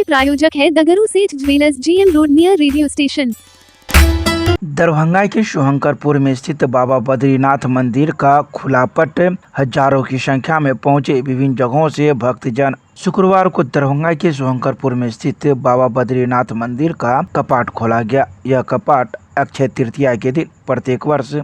प्रायोजक है दगरू सेठ jewellers, GM road near radio station. Darbhanga के शुभंकरपुर में स्थित बाबा बद्रीनाथ मंदिर का खुलापट हजारों की संख्या में पहुंचे विभिन्न जगहों से भक्तजन। शुक्रवार को दरभंगा के शुभंकरपुर में स्थित बाबा बद्रीनाथ मंदिर का कपाट खोला गया। यह कपाट अक्षय तृतीया के दिन प्रत्येक वर्ष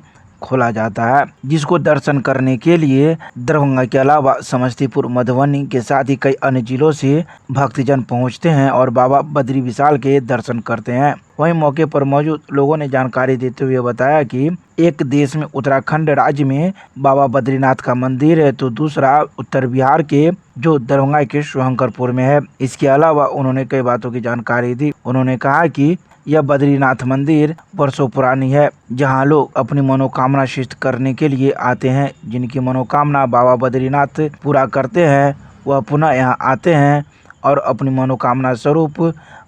खोला जाता है, जिसको दर्शन करने के लिए दरभंगा के अलावा समस्तीपुर, मधुबनी के साथ ही कई अन्य जिलों से भक्तजन पहुंचते हैं और बाबा बद्री विशाल के दर्शन करते हैं। वहीं मौके पर मौजूद लोगों ने जानकारी देते हुए बताया कि एक देश में उत्तराखंड राज्य में बाबा बद्रीनाथ का मंदिर है, तो दूसरा उत्तर बिहार के जो दरभंगा के शुभंकरपुर में है। इसके अलावा उन्होंने कई बातों की जानकारी दी। उन्होंने कहा कि यह बद्रीनाथ मंदिर वर्षों पुरानी है, जहां लोग अपनी मनोकामना सिद्ध करने के लिए आते हैं। जिनकी मनोकामना बाबा बद्रीनाथ पूरा करते हैं, वह पुनः यहां आते हैं और अपनी मनोकामना स्वरूप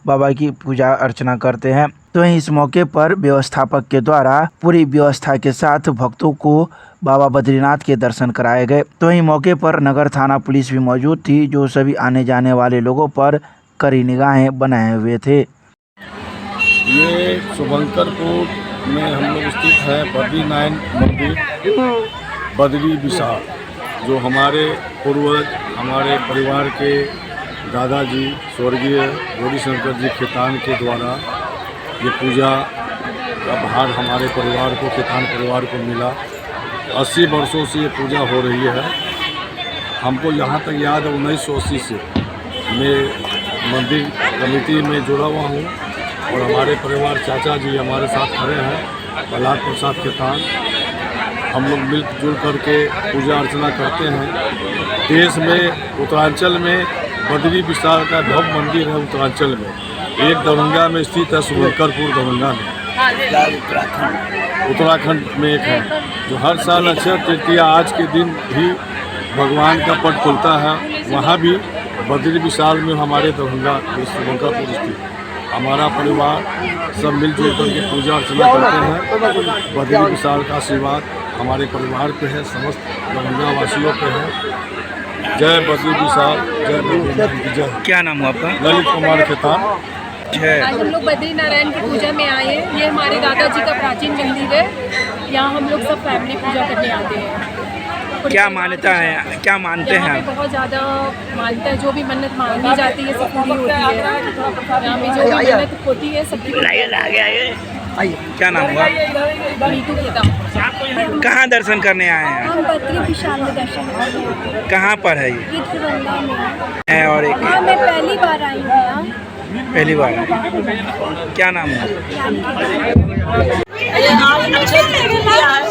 बाबा की पूजा अर्चना करते हैं। तो इस मौके पर व्यवस्थापक के द्वारा पूरी व्यवस्था के साथ भक्तों को बाबा बद्रीनाथ के दर्शन कराए गए। तो वहीं मौके पर नगर थाना पुलिस भी मौजूद थी, जो सभी आने जाने वाले लोगों पर कड़ी निगाहें बनाए हुए थे। ये शुभंकरपुर में हम लोग स्थित है बद्रीनाथ मंदिर, बद्री विशाल, जो हमारे पूर्वज, हमारे परिवार के दादाजी स्वर्गीय गौरीशंकर जी खेतान के द्वारा ये पूजा का भार हमारे परिवार को, खेतान परिवार को मिला। 80 वर्षों से ये पूजा हो रही है। हमको यहाँ तक याद है 1980 से मैं मंदिर कमेटी में जुड़ा हुआ हूँ और हमारे परिवार चाचा जी हमारे साथ खड़े हैं, प्रहलाद प्रसाद खेतान। हम लोग मिलजुल करके पूजा अर्चना करते हैं। देश में उत्तरांचल में बद्री विशाल का भव्य मंदिर है उत्तरांचल में। एक दरभंगा में स्थित है, शुभंकरपुर दरभंगा में, उत्तराखंड में एक है, जो हर साल अक्षय तृतीया आज के दिन भी भगवान का पट खुलता है। वहाँ भी बद्री विशाल में हमारे दरभंगा शुभंकरपुर स्थित हमारा परिवार सब मिलजुल करके पूजा अर्चना करते हैं। बद्री विशाल का आशीर्वाद हमारे परिवार पे है, समस्त दरभंगा वासियों पे है। जय बद्री विशाल, जय बद्रीनाथ की जय। क्या नाम है आपका? ललित कुमार खेतान। आज हम लोग बद्री नारायण की पूजा में आए हैं। ये हमारे दादाजी का प्राचीन मंदिर है। यहाँ हम लोग सब फैमिली पूजा करने आते हैं। क्या मान्यता है, क्या मानते हैं यहाँ पे बहुत ज़्यादा मान्यता है। जो भी मन्नत मांगी जाती है सब पूरी होती है। यहाँ में जो भी मन्नत होती है सबकी। क्या नाम हुआ? नीतू खेतान। कहाँ दर्शन करने आए हैं? हम बद्री विशाल में दर्शन करते हैं। कहाँ पर है ये? दरभंगा में है और एक हाँ, मैं पहली बार आई हूँ यहाँ। पहली बार है। क्या नाम है? ये आज अक्षय तृतीया है।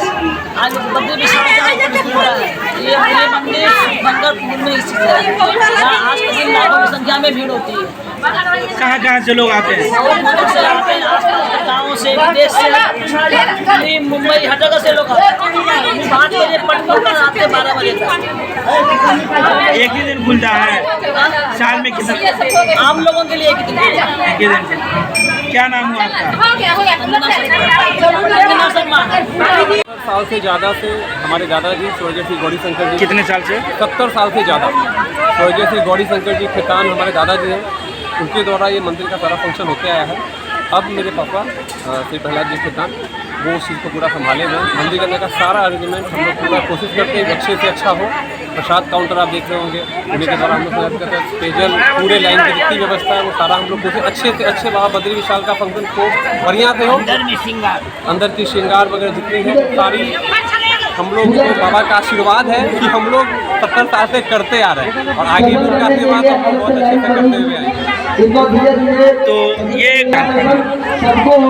आज बद्री विशाल का हो रहा है। ये मंदिर शुभंकरपुर में स्थित है। यहाँ आज के दिन लाखों की संख्या में भीड़ होती है। कहाँ कहाँ से लोग आते हैं? बहुत से आते हैं, आसपास के गाँव से, विदेश से, मुंबई, हर जगह से लोग आते हैं। 5 बजे पट खुलता है, रात के 12 बजे तक। एक ही दिन खुलता है साल में? कितना आम लोगों के लिए एक ही दिन खुलता है। एक ही दिन। क्या नाम हुआ आपका? अंजना शर्मा। साल से ज़्यादा से हमारे दादाजी स्वर्गीय श्री गौरीशंकर जी, कितने साल से? 70 साल से ज़्यादा स्वर्गीय श्री गौरीशंकर जी खेतान हमारे दादाजी हैं। उनके द्वारा ये मंदिर का सारा फंक्शन होते आया है। अब मेरे पापा श्री प्रहलाद जी खेतान वो उस चीज़ को पूरा संभाले हुए हैं। मंदिर करने का सारा अरेंजमेंट हम लोग पूरा कोशिश करते हैं अच्छे से अच्छा हो। प्रसाद काउंटर आप देख रहे होंगे, उन्हीं के द्वारा हम लोग करते हैं। पेयजल पूरे लाइन की जितनी व्यवस्था है वो सारा हम लोग कोशिश अच्छे से अच्छे बाबा बद्री विशाल का फंक्शन को बढ़िया से हो। अंदर की श्रृंगार वगैरह जितनी है सारी हम लोग को बाबा का आशीर्वाद है कि हम लोग 70 साल से करते आ रहे हैं और आगे भी उनका आशीर्वाद हम लोग बहुत अच्छे से करते हुए आएंगे। तो ये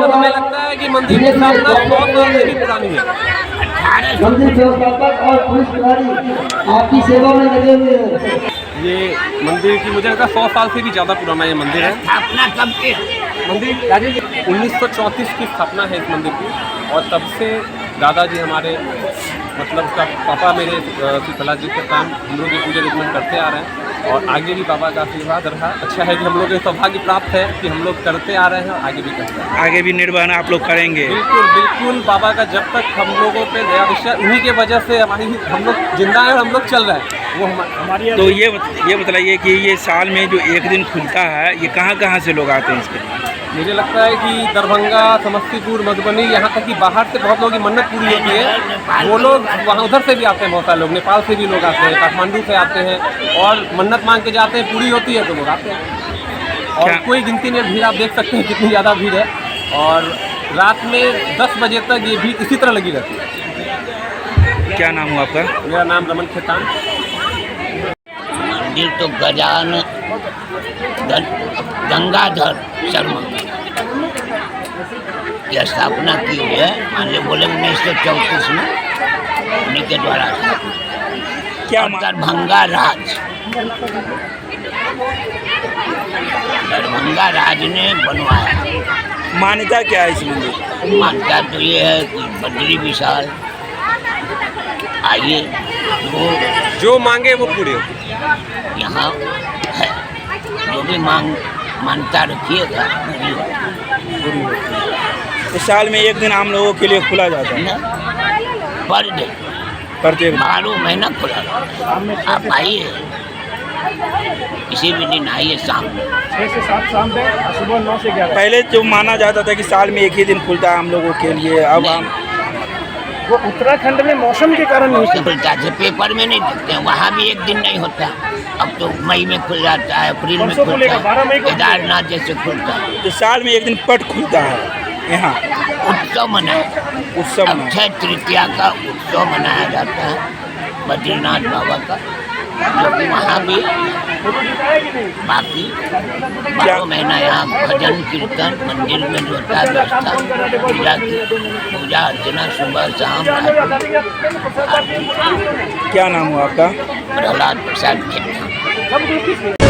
हमें लगता है कि मंदिर की स्थापना 100 साल से भी पुरानी है। आपकी सेवा में लगे हुए हैं। ये मंदिर की मुझे लगता है 100 साल से भी ज़्यादा पुराना ये मंदिर है। स्थापना कब की? मंदिर 1934 की स्थापना है इस मंदिर की और तब से दादाजी हमारे मतलब उसका पापा मेरे श्री प्रहलाद जी के काम हम लोग ये पूजा रिकमेंड करते आ रहे हैं। और आगे भी बाबा का आशीर्वाद रहा। अच्छा है कि हम लोग को सौभाग्य प्राप्त है कि हम लोग करते आ रहे हैं और आगे भी करते हैं। आगे भी निर्वहन आप लोग करेंगे? बिल्कुल बिल्कुल, बाबा का जब तक हम लोगों पे दया विश्वास, उन्हीं के वजह से हम लोग जिंदा हैं और हम लोग चल रहे हैं। वो हमारी तो ये बताइए कि ये साल में जो एक दिन खुलता है, ये कहाँ से लोग आते हैं इसके लिए? मुझे लगता है कि दरभंगा, समस्तीपुर, मधुबनी, यहाँ तक कि बाहर से बहुत लोगों की मन्नत पूरी होती है। वो लोग वहाँ उधर से भी आते हैं, बहुत सारे लोग नेपाल से भी लोग आते हैं, काठमांडू से आते हैं और मन्नत मांग के जाते हैं, पूरी होती है तो लोग आते हैं। और कोई गिनती नहीं, भीड़ आप देख सकते हैं कितनी ज़्यादा भीड़ है। और रात में 10 बजे तक ये भीड़ इसी तरह लगी रहती है। क्या नाम हुआ आपका? मेरा नाम रमन खेतान। मंदिर तो गजानन गंगाधर शर्मा की स्थापना की हुई है। मान लीजिए बोले 1934 में उन्हीं के द्वारा क्या और दरभंगा राज ने बनवाया। मान्यता क्या है इस मंदिर की? मान्यता तो ये है कि बद्री विशाल आइए, वो जो मांगे वो पूरी होती है। यहाँ है, जो भी मान्यता रखिएगा पूरी होती है। तो साल में एक दिन आम लोगों के लिए खुला जाता है? पर डे, प्रत्येक 12 महीना खुला रहता है। आप आइए, किसी भी दिन आइए, शाम में 6 से 7 शाम तक, सुबह 9 से 11। पहले जो माना जाता था कि साल में एक ही दिन खुलता है हम लोगों के लिए, अब हम वो उत्तराखंड में मौसम के कारण नहीं खुलता है। पेपर में नहीं देखते हैं, वहाँ भी एक दिन नहीं होता। अब तो मई में खुल जाता है, अप्रैल में खुलता है, केदारनाथ जैसे खुलता है। तो साल में एक दिन पट खुलता है यहाँ, उत्सव मनाया, उत्सव में। अक्षय तृतीया का उत्सव मनाया जाता है बद्रीनाथ बाबा का, जो कि वहाँ भी बाकी 12 महीना यहाँ भजन कीर्तन मंदिर में जो होता है व्यवस्था, पूजा की पूजा अर्चना सुबह शाम क्या नाम हुआ आपका? प्रहलाद प्रसाद खेत।